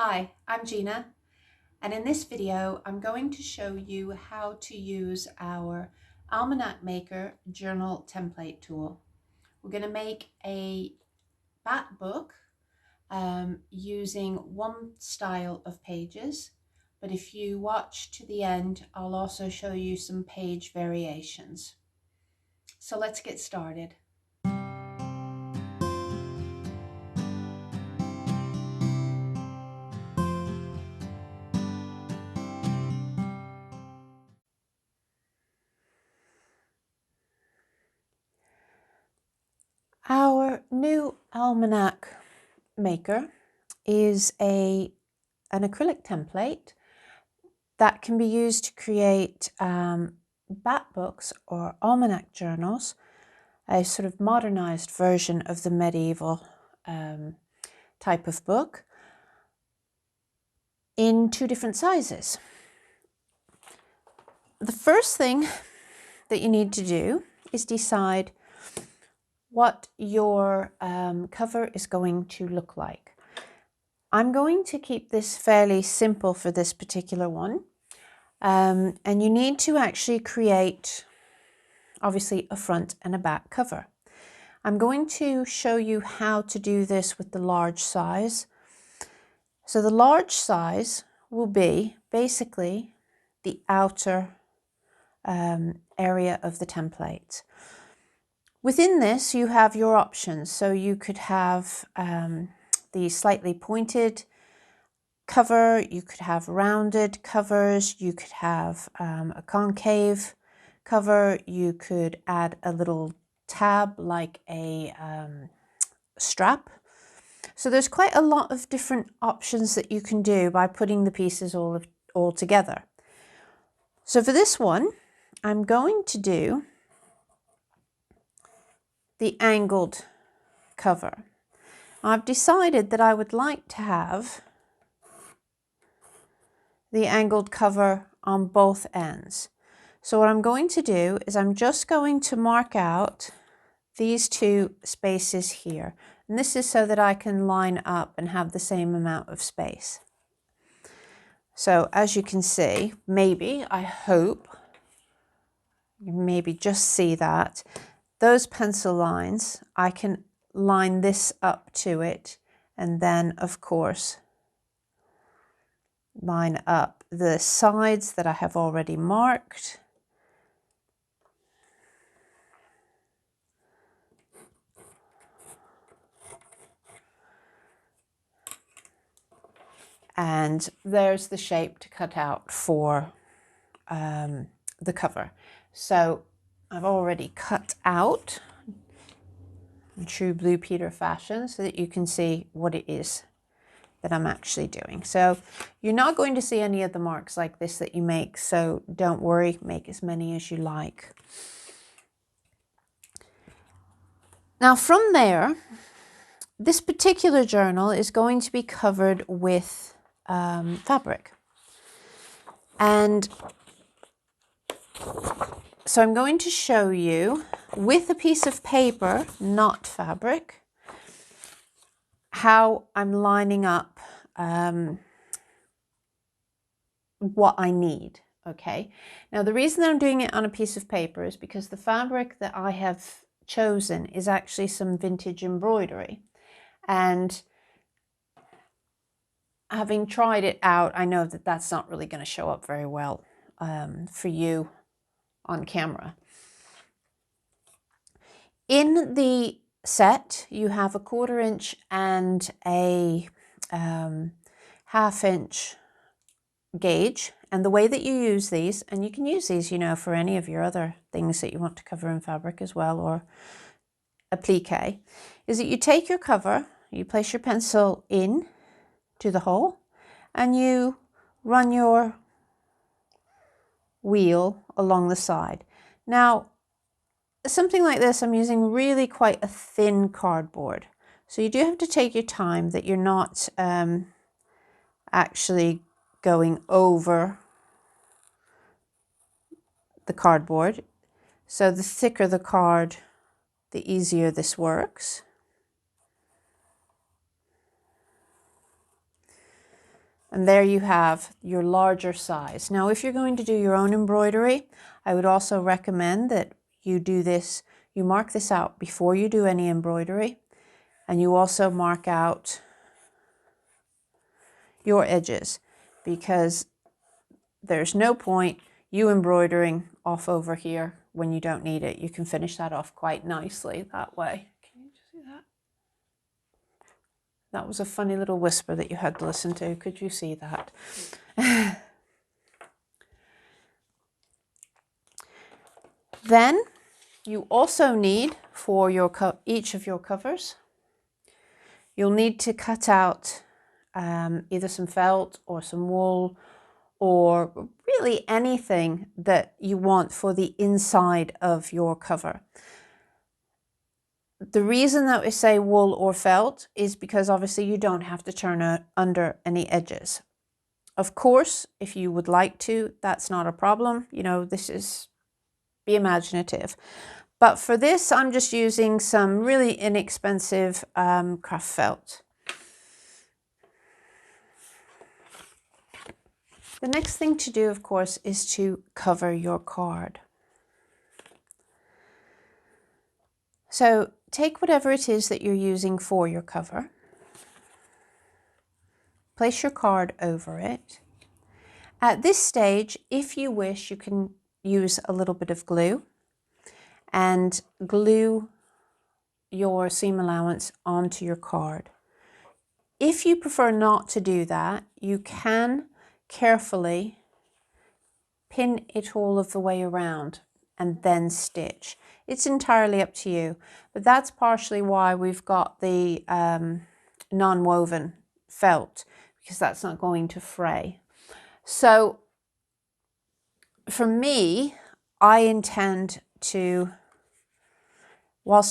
Hi, I'm Gina, and in this video I'm going to show you how to use our Almanac Maker journal template tool. We're going to make a bat book using one style of pages, but if you watch to the end I'll also show you some page variations. So let's get started. Our new Almanac Maker is an acrylic template that can be used to create bat books or almanac journals, a sort of modernized version of the medieval type of book, in two different sizes. The first thing that you need to do is decide what your cover is going to look like. I'm going to keep this fairly simple for this particular one. And you need to actually create, obviously, a front and a back cover. I'm going to show you how to do this with the large size. So the large size will be basically the outer area of the template. Within this, you have your options. So you could have the slightly pointed cover, you could have rounded covers, you could have a concave cover, you could add a little tab like a strap. So there's quite a lot of different options that you can do by putting the pieces all together. So for this one, I'm going to do the angled cover. I've decided that I would like to have the angled cover on both ends. So what I'm going to do is I'm just going to mark out these two spaces here. And this is so that I can line up and have the same amount of space. So as you can see, I hope, you maybe just see that, those pencil lines, I can line this up to it and then of course line up the sides that I have already marked. And there's the shape to cut out for the cover. So I've already cut out in true Blue Peter fashion so that you can see what it is that I'm actually doing. So you're not going to see any of the marks like this that you make, so don't worry, make as many as you like. Now from there, this particular journal is going to be covered with fabric. And so I'm going to show you with a piece of paper, not fabric, how I'm lining up what I need. Okay. Now the reason that I'm doing it on a piece of paper is because the fabric that I have chosen is actually some vintage embroidery. And having tried it out, I know that that's not really going to show up very well for you on camera. In the set, you have a 1/4 inch and a 1/2 inch gauge. And the way that you use these, and you can use these, you know, for any of your other things that you want to cover in fabric as well, or applique, is that you take your cover, you place your pencil in to the hole, and you run your wheel along the side. Now, something like this, I'm using really quite a thin cardboard. So you do have to take your time that you're not actually going over the cardboard. So the thicker the card, the easier this works. And there you have your larger size. Now, if you're going to do your own embroidery, I would also recommend that you do this, you mark this out before you do any embroidery, and you also mark out your edges, because there's no point you embroidering off over here when you don't need it. You can finish that off quite nicely that way. Can you see that? That was a funny little whisper that you had to listen to. Could you see that? Then you also need, for your each of your covers, you'll need to cut out either some felt or some wool, or really anything that you want for the inside of your cover. The reason that we say wool or felt is because obviously you don't have to turn under any edges. Of course, if you would like to, that's not a problem. You know, this is, be imaginative. But for this, I'm just using some really inexpensive craft felt. The next thing to do, of course, is to cover your card. So take whatever it is that you're using for your cover, place your card over it. At this stage, if you wish, you can use a little bit of glue and glue your seam allowance onto your card. If you prefer not to do that, you can carefully pin it all of the way around and then stitch. It's entirely up to you, but that's partially why we've got the non-woven felt, because that's not going to fray. So for me, whilst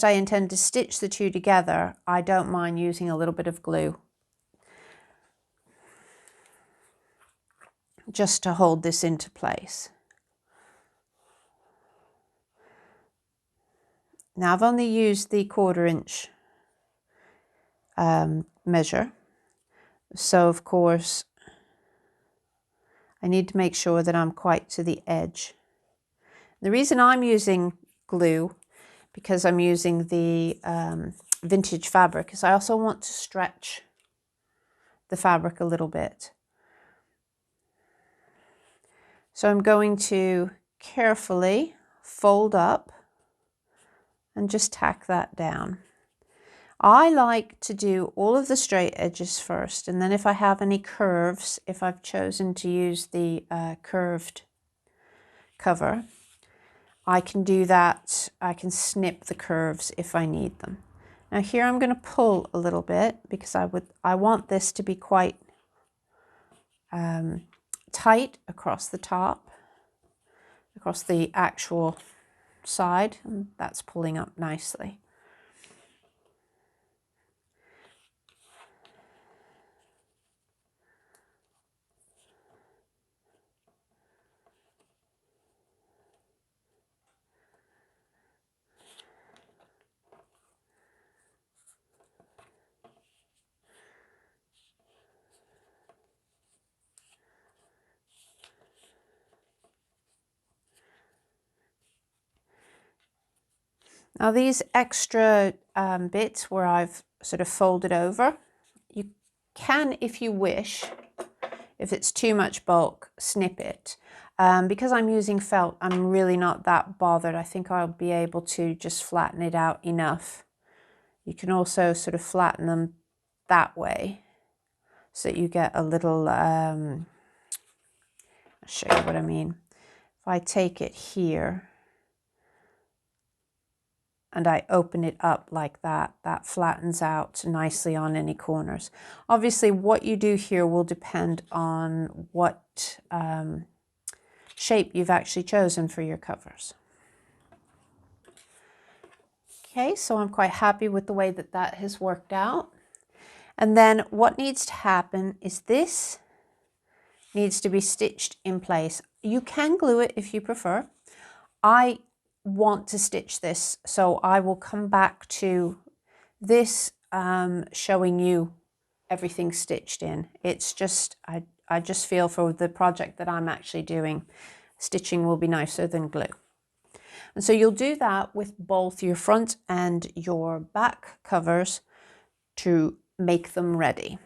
I intend to stitch the two together, I don't mind using a little bit of glue just to hold this into place. Now I've only used the 1/4 inch measure, so of course I need to make sure that I'm quite to the edge. The reason I'm using glue, because I'm using the vintage fabric, is I also want to stretch the fabric a little bit. So I'm going to carefully fold up and just tack that down. I like to do all of the straight edges first, and then if I have any curves, if I've chosen to use the curved cover, I can do that. I can snip the curves if I need them. Now here I'm going to pull a little bit, because I want this to be quite tight across the top, across the actual side, and that's pulling up nicely. Now these extra bits where I've sort of folded over, you can, if you wish, if it's too much bulk, snip it. Because I'm using felt, I'm really not that bothered. I think I'll be able to just flatten it out enough. You can also sort of flatten them that way so that you get a little, I'll show you what I mean. If I take it here and I open it up like that, that flattens out nicely on any corners. Obviously, what you do here will depend on what shape you've actually chosen for your covers. Okay, so I'm quite happy with the way that that has worked out. And then what needs to happen is this needs to be stitched in place. You can glue it if you prefer. I want to stitch this, so I will come back to this showing you everything stitched in. It's just, I just feel for the project that I'm actually doing, stitching will be nicer than glue. And so you'll do that with both your front and your back covers to make them ready.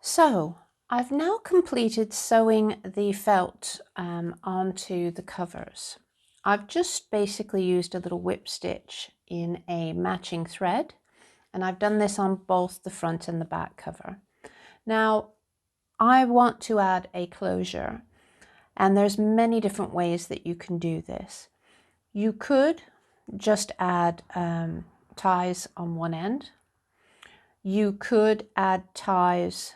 So I've now completed sewing the felt onto the covers. I've just basically used a little whip stitch in a matching thread, and I've done this on both the front and the back cover. Now I want to add a closure, and there's many different ways that you can do this. You could just add ties on one end. You could add ties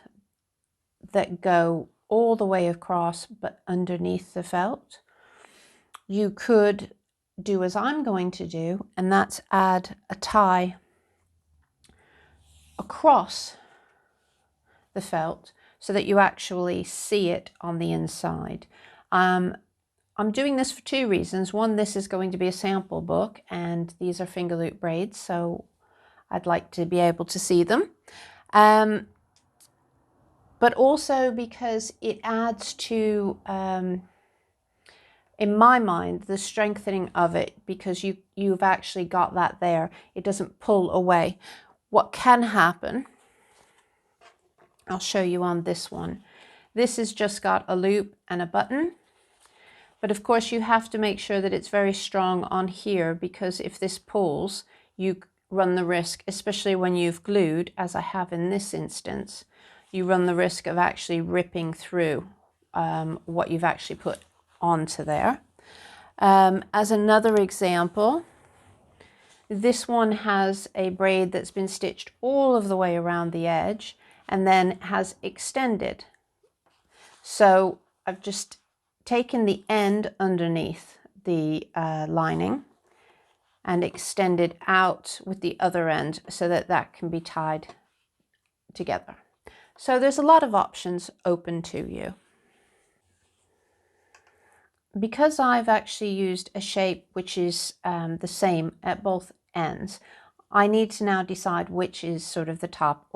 that go all the way across but underneath the felt. You could do as I'm going to do, and that's add a tie across the felt so that you actually see it on the inside. I'm doing this for two reasons. One, this is going to be a sample book, and these are finger loop braids, so I'd like to be able to see them. But also because it adds to, in my mind, the strengthening of it, because you've actually got that there. It doesn't pull away. What can happen, I'll show you on this one. This has just got a loop and a button. But of course you have to make sure that it's very strong on here, because if this pulls, you run the risk, especially when you've glued, as I have in this instance, you run the risk of actually ripping through what you've actually put onto there. As another example, this one has a braid that's been stitched all of the way around the edge and then has extended. So I've just taken the end underneath the lining and extended out with the other end so that that can be tied together. So there's a lot of options open to you. Because I've actually used a shape which is the same at both ends, I need to now decide which is sort of the top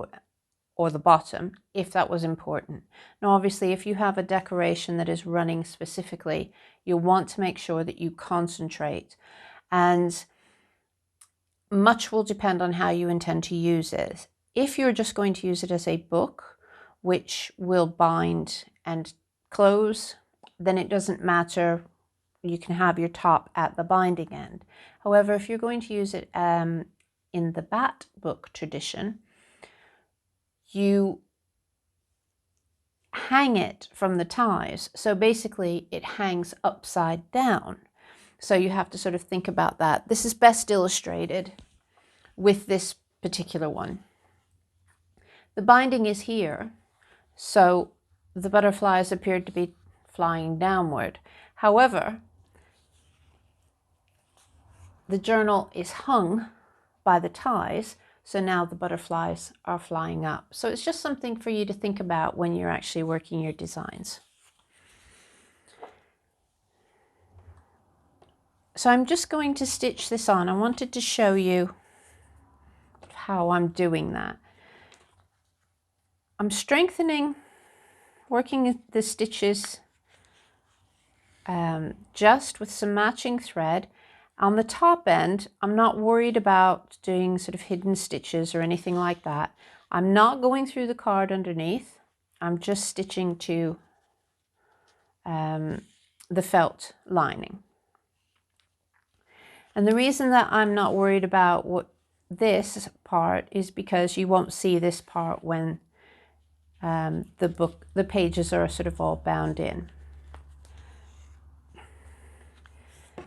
or the bottom, if that was important. Now obviously if you have a decoration that is running specifically, you'll want to make sure that you concentrate, and much will depend on how you intend to use it. If you're just going to use it as a book, which will bind and close, then it doesn't matter. You can have your top at the binding end. However, if you're going to use it in the bat book tradition, you hang it from the ties. So basically it hangs upside down. So you have to sort of think about that. This is best illustrated with this particular one. The binding is here, so the butterflies appeared to be flying downward. However, the journal is hung by the ties, so now the butterflies are flying up. So it's just something for you to think about when you're actually working your designs. So I'm just going to stitch this on. I wanted to show you how I'm doing that. I'm strengthening, working the stitches just with some matching thread. On the top end, I'm not worried about doing sort of hidden stitches or anything like that. I'm not going through the card underneath. I'm just stitching to the felt lining. And the reason that I'm not worried about this part is because you won't see this part when the pages are sort of all bound in.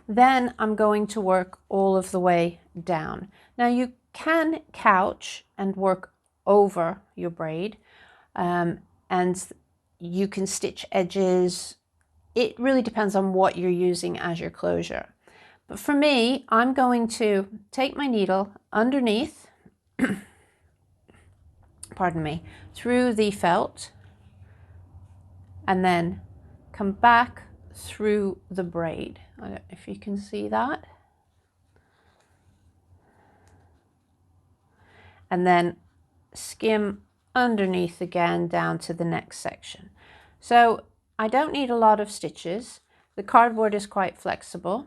Then I'm going to work all of the way down. Now you can couch and work over your braid, and you can stitch edges. It really depends on what you're using as your closure. But for me, I'm going to take my needle underneath, pardon me, through the felt, and then come back through the braid. I don't know if you can see that. and then skim underneath again down to the next section. So I don't need a lot of stitches. The cardboard is quite flexible,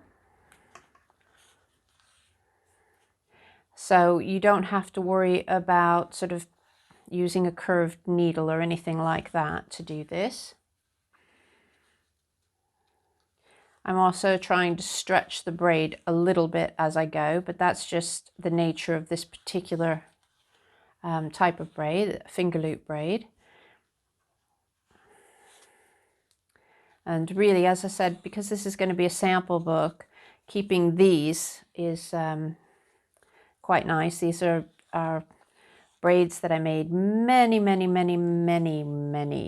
so you don't have to worry about sort of using a curved needle or anything like that to do this. I'm also trying to stretch the braid a little bit as I go, but that's just the nature of this particular type of braid, finger loop braid. And really, as I said, because this is going to be a sample book, keeping these is quite nice. These are braids that I made many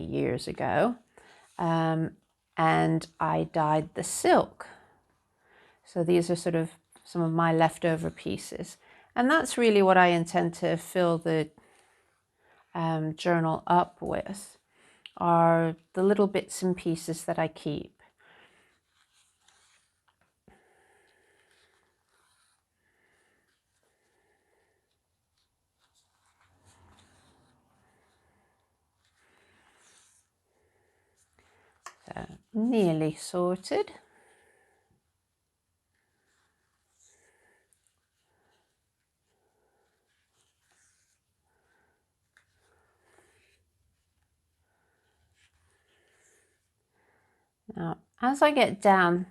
years ago. And I dyed the silk. So these are sort of some of my leftover pieces. And that's really what I intend to fill the journal up with, are the little bits and pieces that I keep. So nearly sorted. Now, as I get down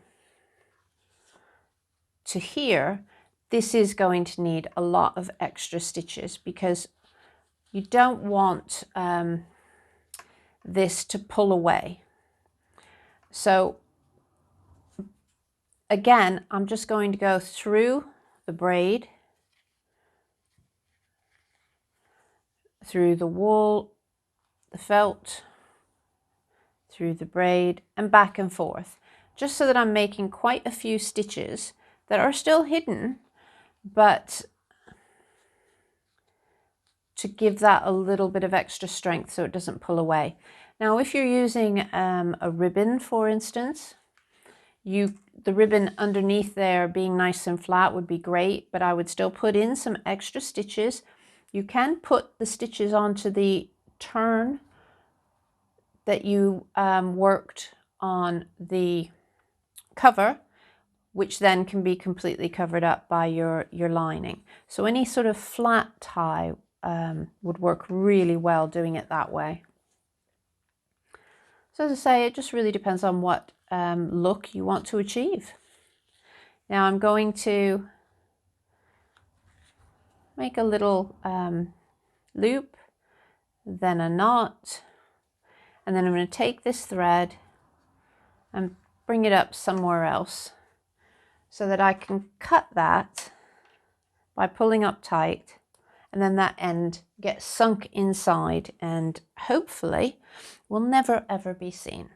to here, this is going to need a lot of extra stitches because you don't want this to pull away. So again, I'm just going to go through the braid, through the wool, the felt, through the braid, and back and forth, just so that I'm making quite a few stitches that are still hidden, but to give that a little bit of extra strength so it doesn't pull away. Now, if you're using a ribbon, for instance, the ribbon underneath there being nice and flat would be great, but I would still put in some extra stitches. You can put the stitches onto the turn that you worked on the cover, which then can be completely covered up by your lining. So any sort of flat tie would work really well doing it that way. So as I say, it just really depends on what look you want to achieve. Now I'm going to make a little loop, then a knot, and then I'm going to take this thread and bring it up somewhere else so that I can cut that by pulling up tight, and then that end gets sunk inside and hopefully will never ever be seen.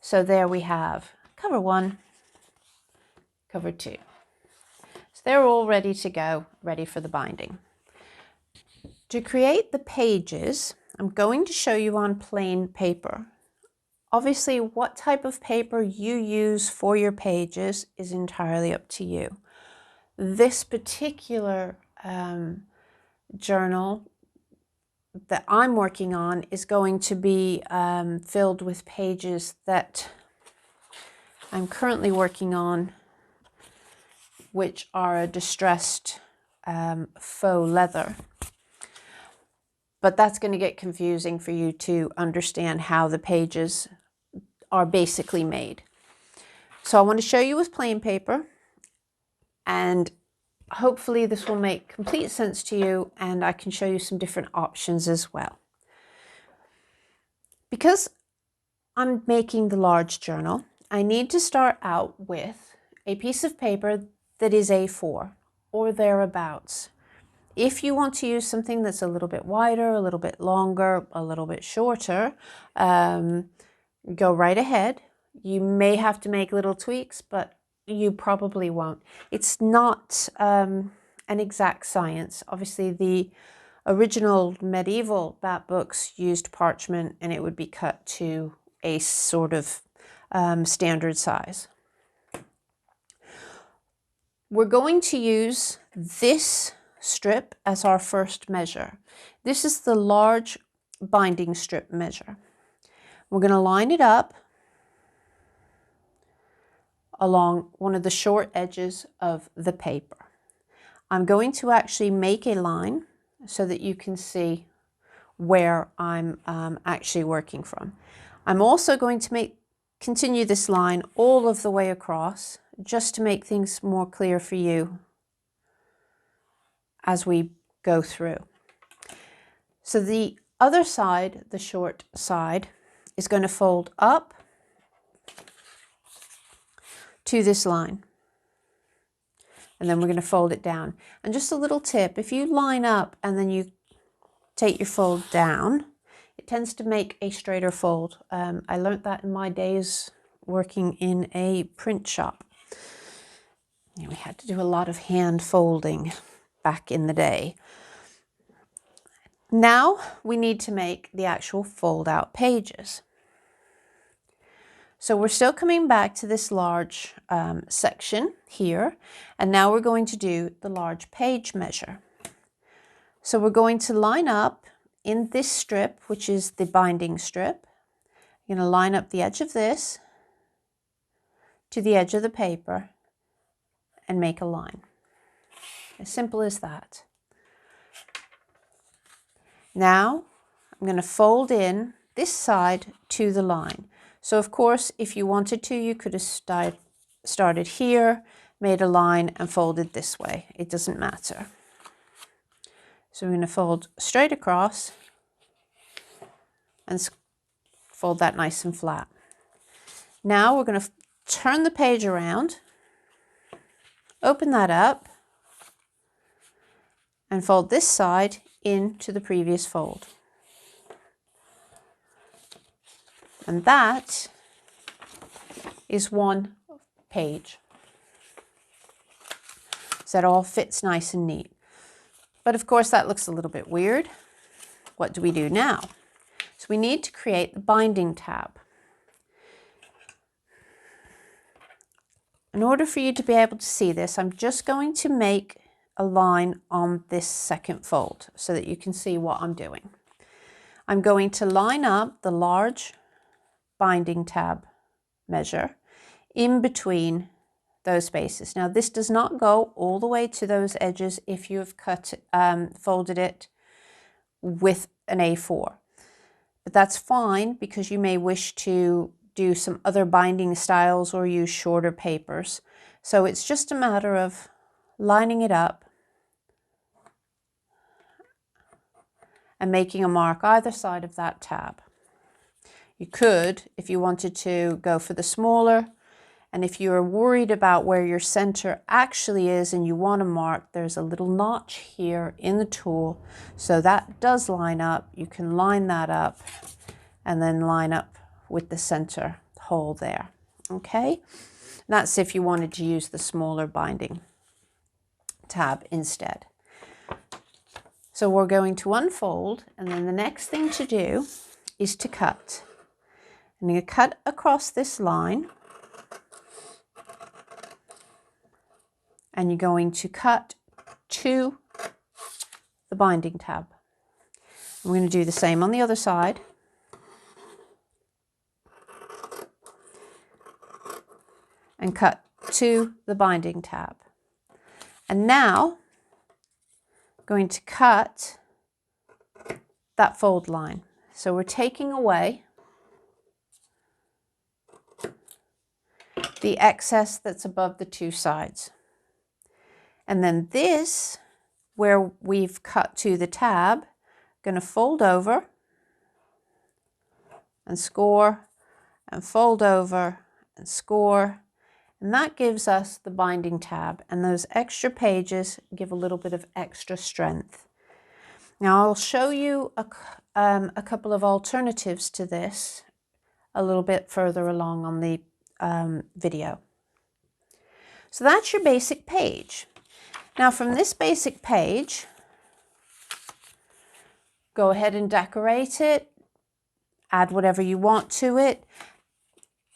So there we have cover 1, cover 2. So they're all ready to go, ready for the binding. To create the pages, I'm going to show you on plain paper. Obviously, what type of paper you use for your pages is entirely up to you. This particular journal that I'm working on is going to be filled with pages that I'm currently working on, which are a distressed faux leather. But that's going to get confusing for you to understand how the pages are basically made. So I want to show you with plain paper, and hopefully this will make complete sense to you, and I can show you some different options as well. Because I'm making the large journal, I need to start out with a piece of paper that is A4 or thereabouts. If you want to use something that's a little bit wider, a little bit longer, a little bit shorter, go right ahead. You may have to make little tweaks, but you probably won't. It's not an exact science. Obviously, the original medieval bat books used parchment, and it would be cut to a sort of standard size. We're going to use this strip as our first measure. This is the large binding strip measure. We're going to line it up along one of the short edges of the paper. I'm going to actually make a line so that you can see where I'm actually working from. I'm also going to continue this line all of the way across, just to make things more clear for you as we go through. So the other side, the short side, is going to fold up to this line. And then we're going to fold it down. And just a little tip, if you line up and then you take your fold down, it tends to make a straighter fold. I learned that in my days working in a print shop. We had to do a lot of hand folding back in the day. Now we need to make the actual fold out pages. So we're still coming back to this large section here, and now we're going to do the large page measure. So we're going to line up in this strip, which is the binding strip. You're going to line up the edge of this to the edge of the paper and make a line. As simple as that. Now I'm going to fold in this side to the line. So of course, if you wanted to, you could have started here, made a line and folded this way. It doesn't matter. So we're going to fold straight across and fold that nice and flat. Now we're going to turn the page around, open that up, and fold this side into the previous fold. And that is one page. So that all fits nice and neat. But of course that looks a little bit weird. What do we do now? So we need to create the binding tab. In order for you to be able to see this, I'm just going to make a line on this second fold so that you can see what I'm doing. I'm going to line up the large binding tab measure in between those spaces. Now this does not go all the way to those edges if you have folded it with an A4. But that's fine because you may wish to do some other binding styles or use shorter papers. So it's just a matter of lining it up and making a mark either side of that tab. You could, if you wanted to, go for the smaller, and if you're worried about where your center actually is and you want to mark, there's a little notch here in the tool, so that does line up. You can line that up and then line up with the center hole there. Okay, that's if you wanted to use the smaller binding tab instead. So we're going to unfold, and then the next thing to do is to cut. I'm going to cut across this line, and you're going to cut to the binding tab. I'm going to do the same on the other side. And cut to the binding tab. And now I'm going to cut that fold line. So we're taking away the excess that's above the two sides. And then this, where we've cut to the tab, going to fold over and score and fold over and score. And that gives us the binding tab, and those extra pages give a little bit of extra strength. Now I'll show you a couple of alternatives to this a little bit further along on the video. So that's your basic page. Now from this basic page, go ahead and decorate it, add whatever you want to it.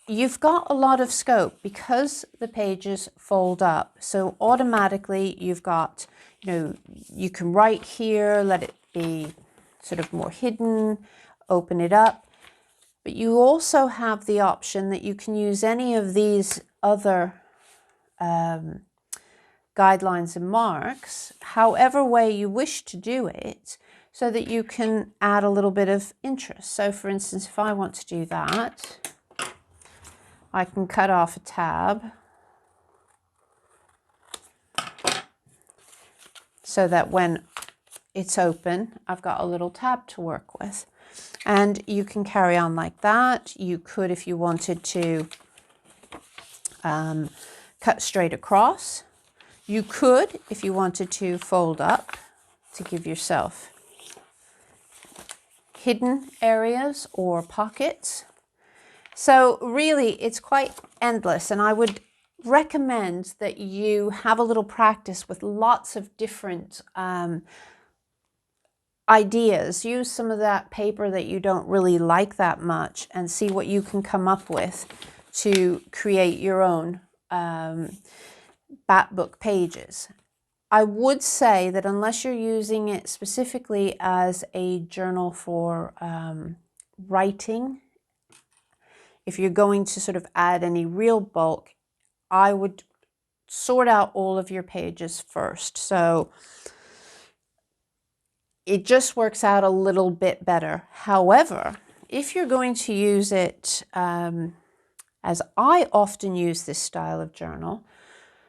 you've got a lot of scope because the pages fold up. So automatically you've got, you can write here, let it be sort of more hidden, open it up. But you also have the option that you can use any of these other guidelines and marks, however way you wish to do it, so that you can add a little bit of interest. So for instance, if I want to do that, I can cut off a tab so that when it's open, I've got a little tab to work with. And you can carry on like that. You could, if you wanted to, cut straight across. You could, if you wanted to, fold up to give yourself hidden areas or pockets. So really, it's quite endless, and I would recommend that you have a little practice with lots of different ideas. Use some of that paper that you don't really like that much and see what you can come up with to create your own bat book pages. I would say that unless you're using it specifically as a journal for writing, if you're going to sort of add any real bulk, I would sort out all of your pages first. So it just works out a little bit better. However, if you're going to use it, as I often use this style of journal,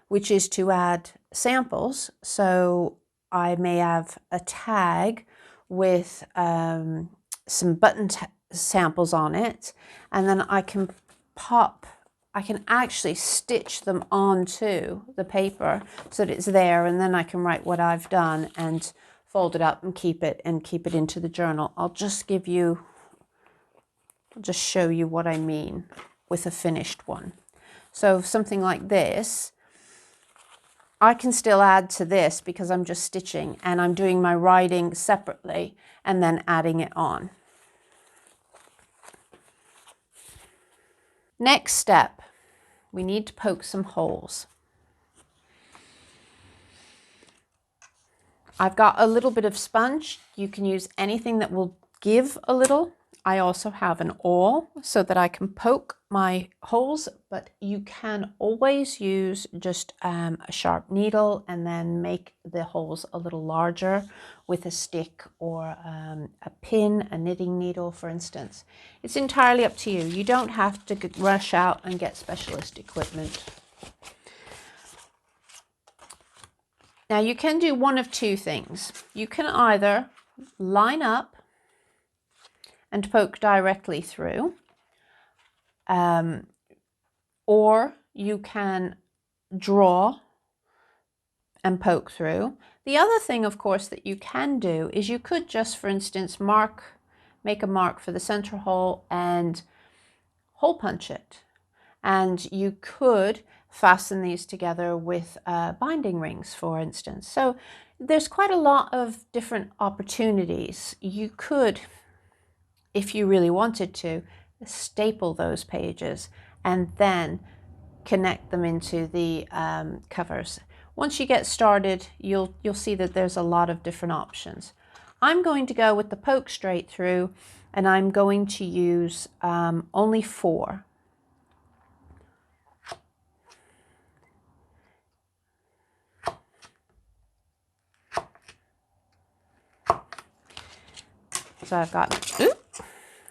which is to add samples. So I may have a tag with some button samples on it, and then I can actually stitch them onto the paper so that it's there, and then I can write what I've done and fold it up and keep it into the journal. I'll just show you what I mean with a finished one. So something like this, I can still add to this because I'm just stitching and I'm doing my writing separately and then adding it on. Next step, we need to poke some holes. I've got a little bit of sponge. You can use anything that will give a little. I also have an awl so that I can poke my holes, but you can always use just a sharp needle and then make the holes a little larger with a stick or a pin, a knitting needle, for instance. It's entirely up to you. You don't have to rush out and get specialist equipment. Now you can do one of two things. You can either line up and poke directly through, or you can draw and poke through. The other thing, of course, that you can do is you could just, for instance, make a mark for the center hole and hole punch it. And you could fasten these together with binding rings, for instance. So there's quite a lot of different opportunities. You could, if you really wanted to, staple those pages and then connect them into the covers. Once you get started, you'll see that there's a lot of different options. I'm going to go with the poke straight through, and I'm going to use only 4. So I've got,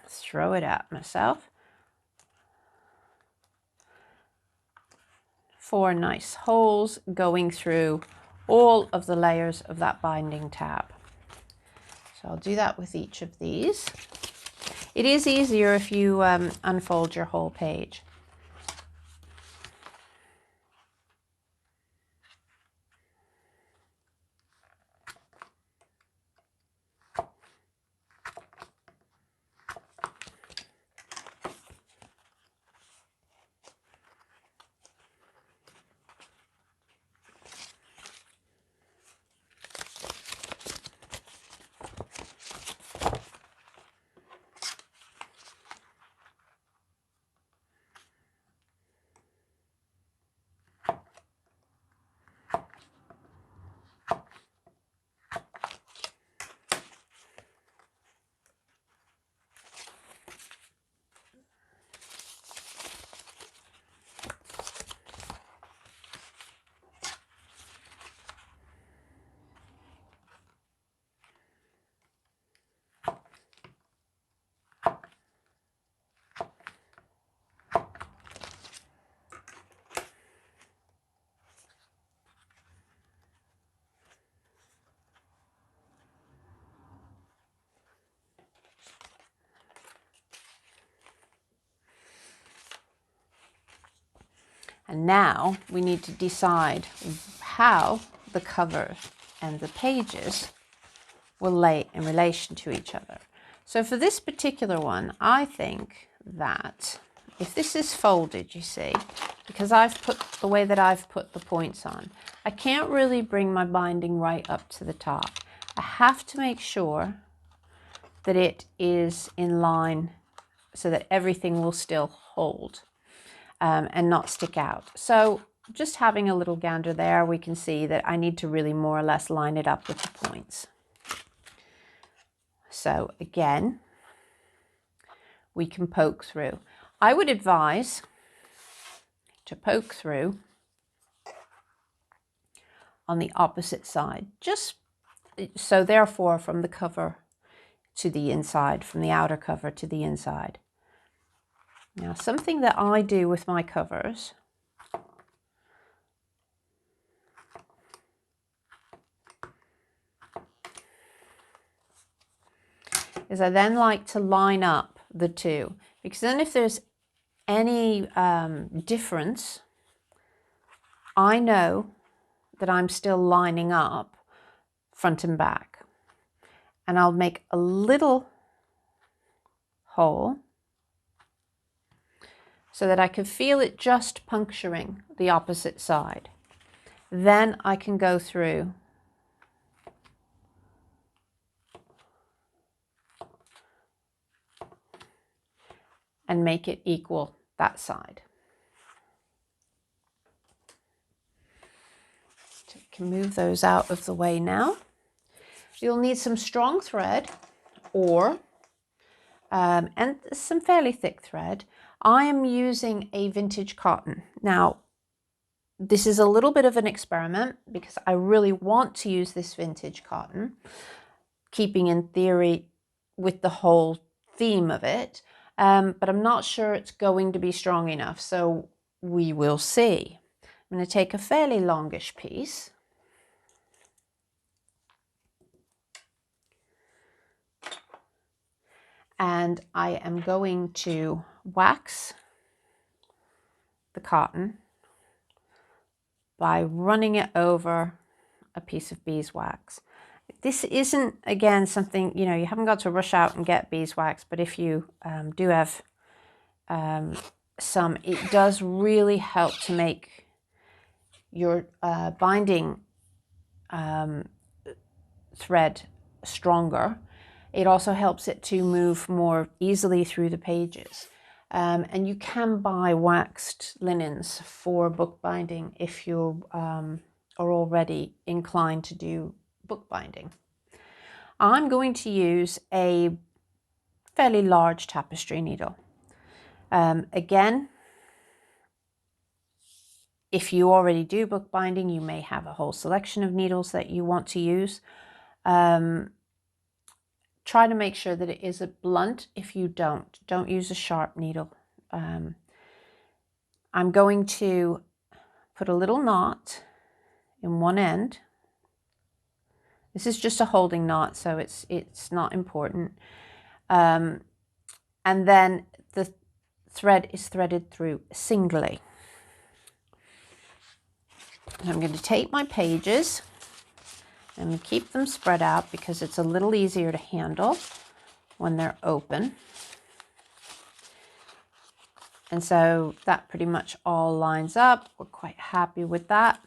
throw it at myself. 4 nice holes going through all of the layers of that binding tab. So I'll do that with each of these. It is easier if you unfold your whole page. And now we need to decide how the cover and the pages will lay in relation to each other. So for this particular one, I think that if this is folded, you see, because I've put the way that I've put the points on, I can't really bring my binding right up to the top. I have to make sure that it is in line so that everything will still hold and not stick out. So just having a little gander there, we can see that I need to really more or less line it up with the points. So again, we can poke through. I would advise to poke through on the opposite side, just so therefore from the cover to the inside, from the outer cover to the inside. Now, something that I do with my covers is I then like to line up the two, because then if there's any difference, I know that I'm still lining up front and back. And I'll make a little hole so that I can feel it just puncturing the opposite side. Then I can go through and make it equal that side. So you can move those out of the way now. You'll need some strong thread or and some fairly thick thread. I am using a vintage cotton. Now, this is a little bit of an experiment because I really want to use this vintage cotton, keeping in theory with the whole theme of it, but I'm not sure it's going to be strong enough, so we will see. I'm going to take a fairly longish piece. And I am going to wax the cotton by running it over a piece of beeswax. This isn't, again, something, you know, you haven't got to rush out and get beeswax, but if you do have some, it does really help to make your binding thread stronger. It also helps it to move more easily through the pages. And you can buy waxed linens for bookbinding if you are already inclined to do bookbinding. I'm going to use a fairly large tapestry needle. Again, if you already do bookbinding, you may have a whole selection of needles that you want to use. Try to make sure that it is a blunt. If you don't use a sharp needle. I'm going to put a little knot in one end. This is just a holding knot, so it's not important. And then the thread is threaded through singly. And I'm going to take my pages and keep them spread out because it's a little easier to handle when they're open. And so that pretty much all lines up. We're quite happy with that.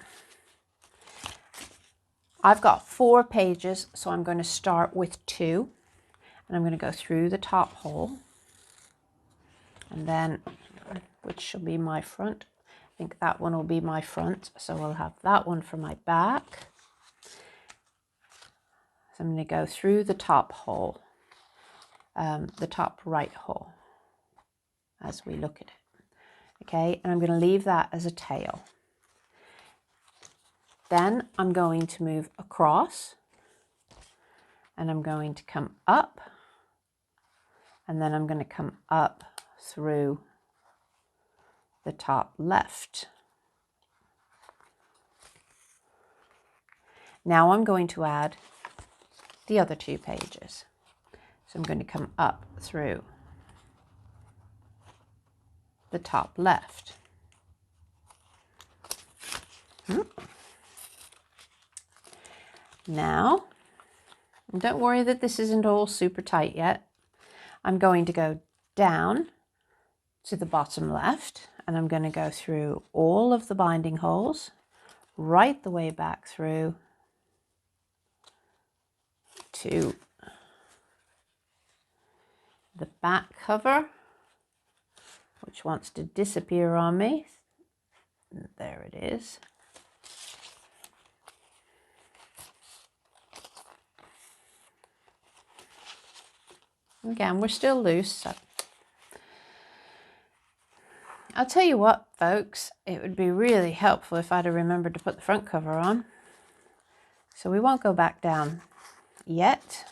I've got 4 pages, so I'm going to start with 2. And I'm going to go through the top hole. And then, which shall be my front. I think that one will be my front. So we'll have that one for my back. So I'm going to go through the top hole, the top right hole, as we look at it. Okay, and I'm going to leave that as a tail. Then I'm going to move across and I'm going to come up and then I'm going to come up through the top left. Now I'm going to add the other 2 pages. So I'm going to come up through the top left. Now, don't worry that this isn't all super tight yet. I'm going to go down to the bottom left, and I'm going to go through all of the binding holes, right the way back through to the back cover, which wants to disappear on me. There it is. Again, we're still loose, so I'll tell you what, folks, it would be really helpful if I'd have remembered to put the front cover on. So we won't go back down yet.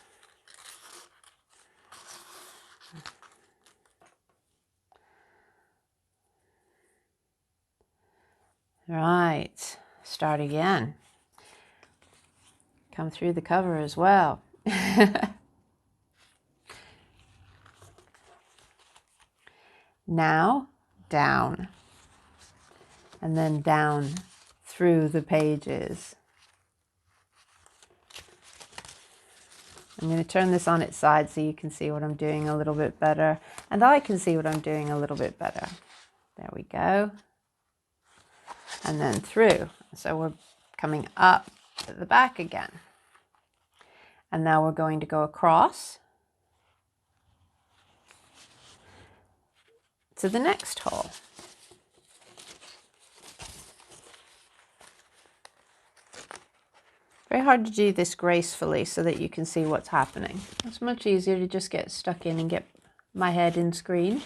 Right, start again. Come through the cover as well. Now, down, and then down through the pages. I'm going to turn this on its side so you can see what I'm doing a little bit better, and I can see what I'm doing a little bit better. There we go. And then through. So we're coming up at the back again. And now we're going to go across to the next hole. Very hard to do this gracefully so that you can see what's happening. It's much easier to just get stuck in and get my head in screen,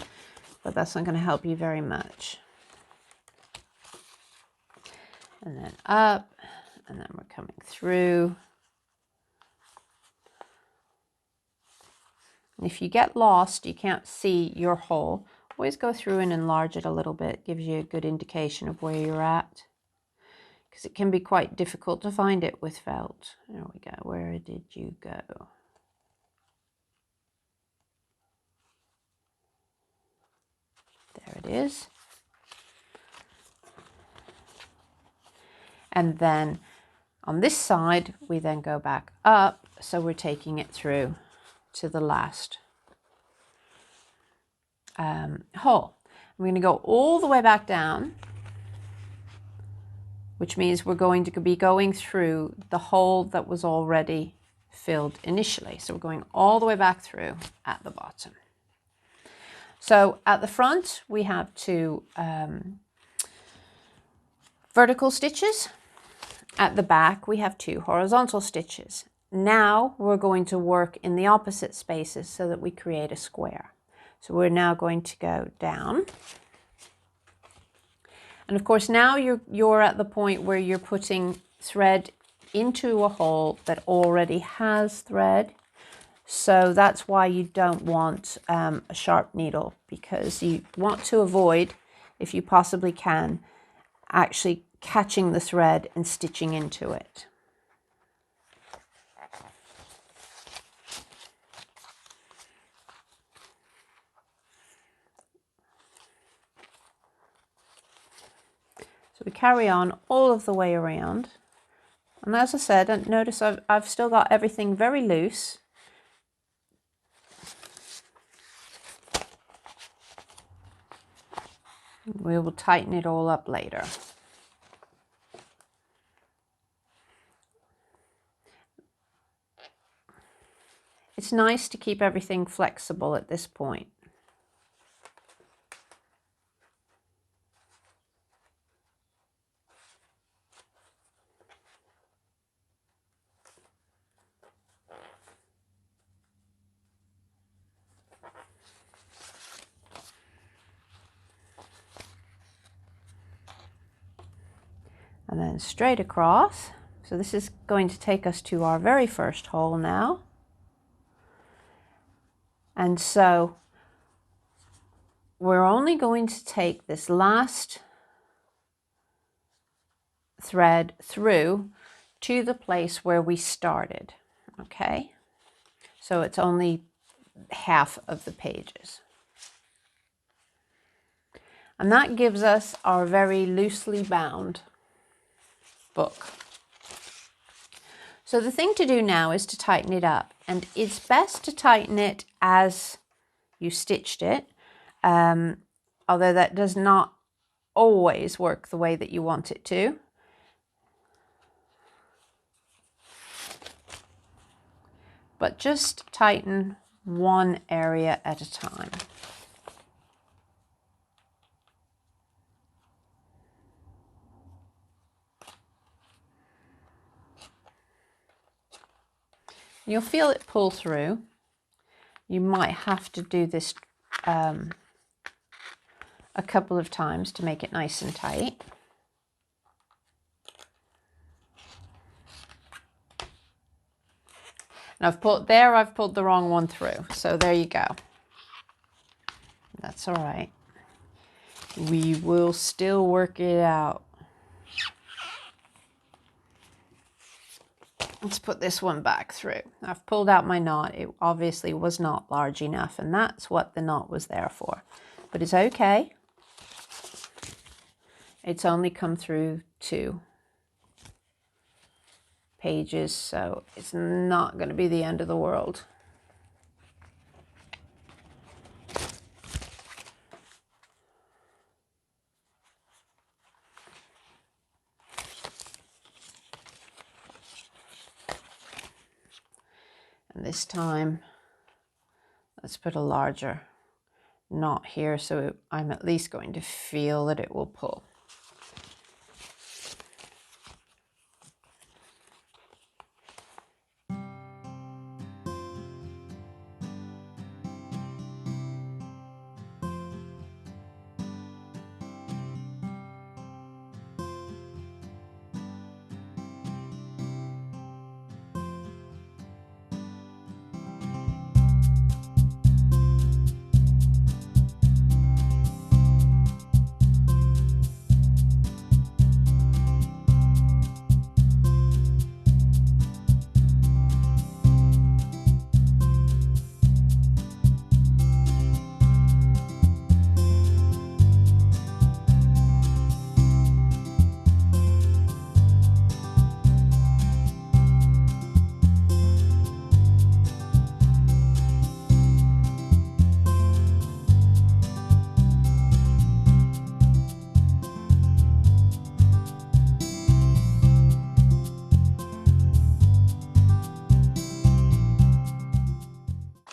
but that's not going to help you very much. And then up, and then we're coming through. And if you get lost, you can't see your hole, always go through and enlarge it a little bit. Gives you a good indication of where you're at, because it can be quite difficult to find it with felt. There we go. Where did you go? There it is. And then on this side, we then go back up. So we're taking it through to the last hole. I'm going to go all the way back down, which means we're going to be going through the hole that was already filled initially. So we're going all the way back through at the bottom. So at the front, we have 2 vertical stitches. At the back, we have 2 horizontal stitches. Now we're going to work in the opposite spaces so that we create a square. So we're now going to go down. And of course, now you're at the point where you're putting thread into a hole that already has thread. So that's why you don't want a sharp needle, because you want to avoid, if you possibly can, actually catching the thread and stitching into it. So we carry on all of the way around. And as I said, notice I've still got everything very loose. We will tighten it all up later. It's nice to keep everything flexible at this point. And then straight across. So this is going to take us to our very first hole now. And so we're only going to take this last thread through to the place where we started, okay? So it's only half of the pages. And that gives us our very loosely bound book. So the thing to do now is to tighten it up, and it's best to tighten it as you stitched it, although that does not always work the way that you want it to. But just tighten one area at a time. You'll feel it pull through. You might have to do this a couple of times to make it nice and tight. And I've pulled the wrong one through. So there you go. That's all right. We will still work it out. Let's put this one back through. I've pulled out my knot. It obviously was not large enough, and that's what the knot was there for. But it's okay. It's only come through 2 pages, so it's not going to be the end of the world. And this time, let's put a larger knot here so I'm at least going to feel that it will pull.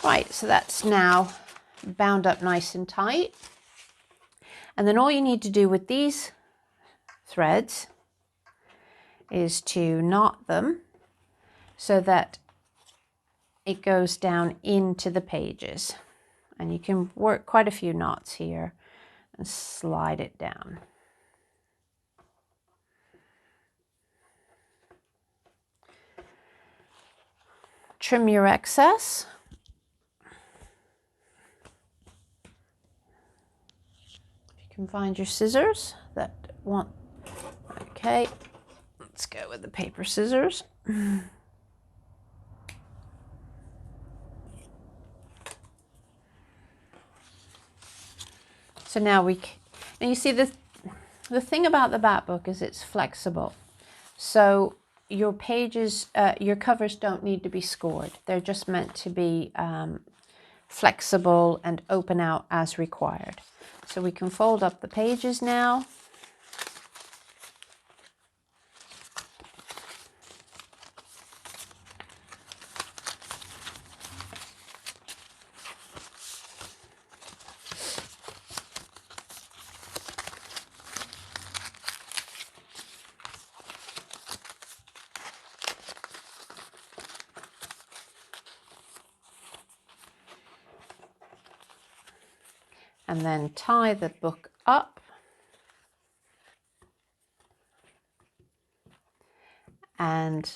Right, so that's now bound up nice and tight. And then all you need to do with these threads is to knot them so that it goes down into the pages. And you can work quite a few knots here and slide it down. Trim your excess. You can find your scissors that want, okay, let's go with the paper scissors. So now and you see the thing about the bat book is it's flexible. So your pages, your covers don't need to be scored. They're just meant to be flexible and open out as required. So we can fold up the pages now. And then tie the book up. And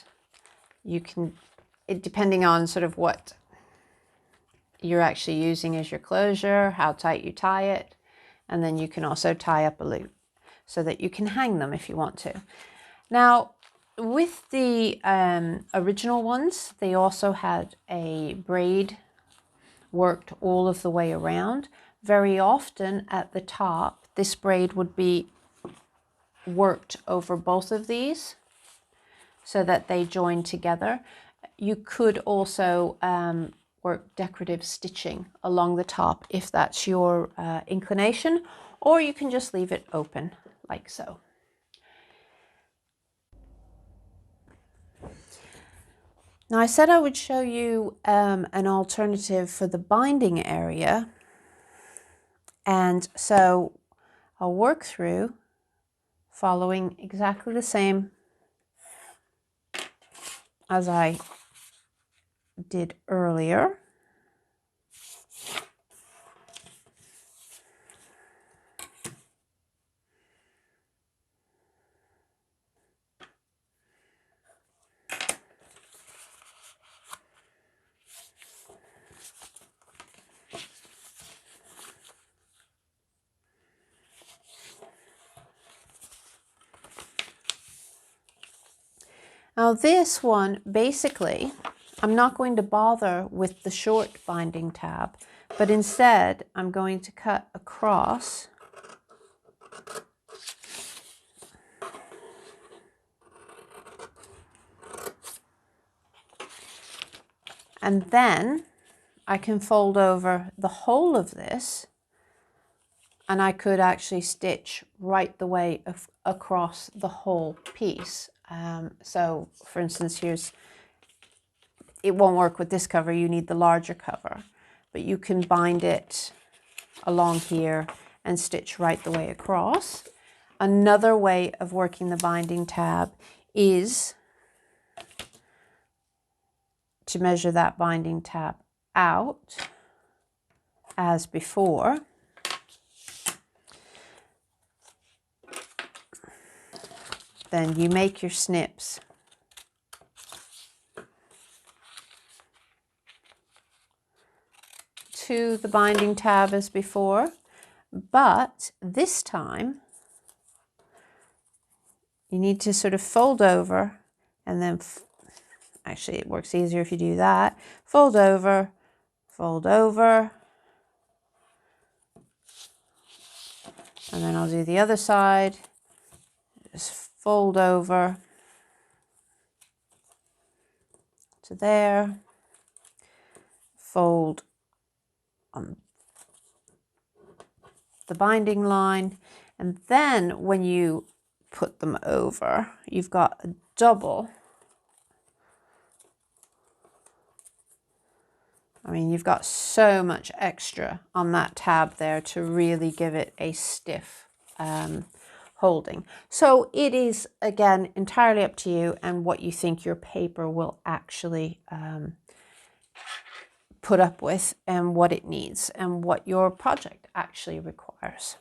you can, depending on sort of what you're actually using as your closure, how tight you tie it, and then you can also tie up a loop so that you can hang them if you want to. Now, with the original ones, they also had a braid worked all of the way around. Very often at the top, this braid would be worked over both of these. so that they join together. You could also work decorative stitching along the top if that's your inclination, or you can just leave it open like so. Now I said I would show you an alternative for the binding area, and so I'll work through following exactly the same as I did earlier. Now this one, basically, I'm not going to bother with the short binding tab, but instead I'm going to cut across and then I can fold over the whole of this, and I could actually stitch right the way across the whole piece. So for instance, it won't work with this cover, you need the larger cover, but you can bind it along here and stitch right the way across. Another way of working the binding tab is to measure that binding tab out as before. Then you make your snips to the binding tab as before, but this time you need to sort of fold over and then actually it works easier if you do that. Fold over, and then I'll do the other side. Just fold over to there, fold on the binding line, and then when you put them over, you've got a double. I mean, you've got so much extra on that tab there to really give it a stiff holding. So it is, again, entirely up to you and what you think your paper will actually put up with and what it needs and what your project actually requires.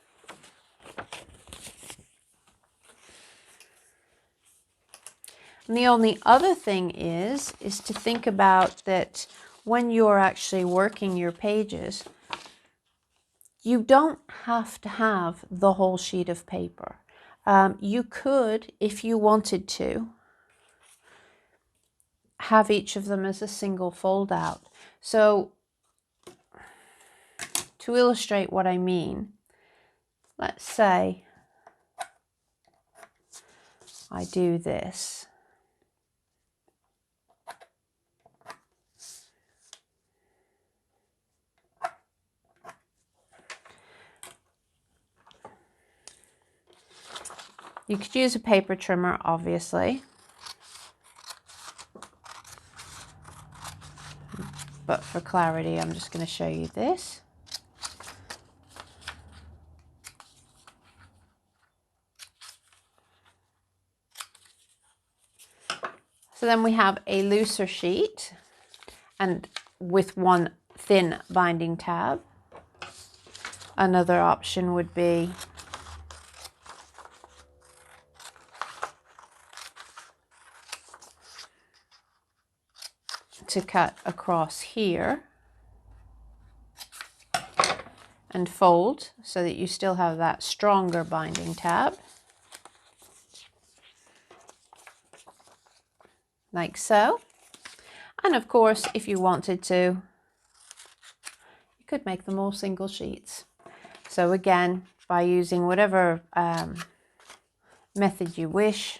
And the only other thing is to think about that when you're actually working your pages, you don't have to have the whole sheet of paper. You could, if you wanted to, have each of them as a single fold out. So to illustrate what I mean, let's say I do this. You could use a paper trimmer, obviously, but for clarity, I'm just going to show you this. So then we have a looser sheet and with one thin binding tab. Another option would be to cut across here and fold so that you still have that stronger binding tab, like so. And of course, if you wanted to, you could make them all single sheets. So again, by using whatever method you wish,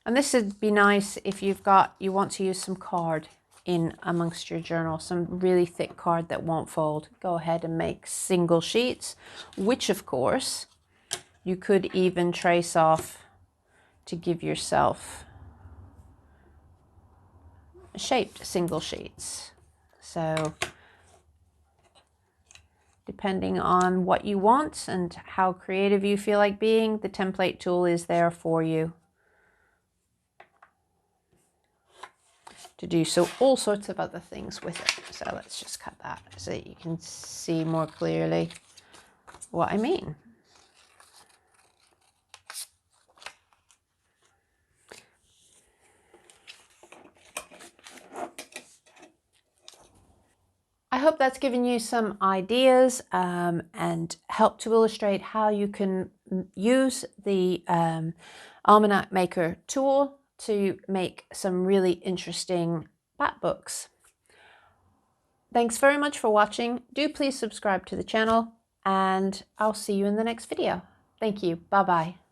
And this would be nice if you want to use some card in amongst your journal, some really thick card that won't fold. Go ahead and make single sheets, which of course you could even trace off to give yourself shaped single sheets. So depending on what you want and how creative you feel like being, the template tool is there for you to do so all sorts of other things with it. So let's just cut that so that you can see more clearly what I mean. I hope that's given you some ideas and helped to illustrate how you can use the Almanac Maker tool to make some really interesting bat books. Thanks very much for watching. Do please subscribe to the channel and I'll see you in the next video. Thank you. Bye-bye.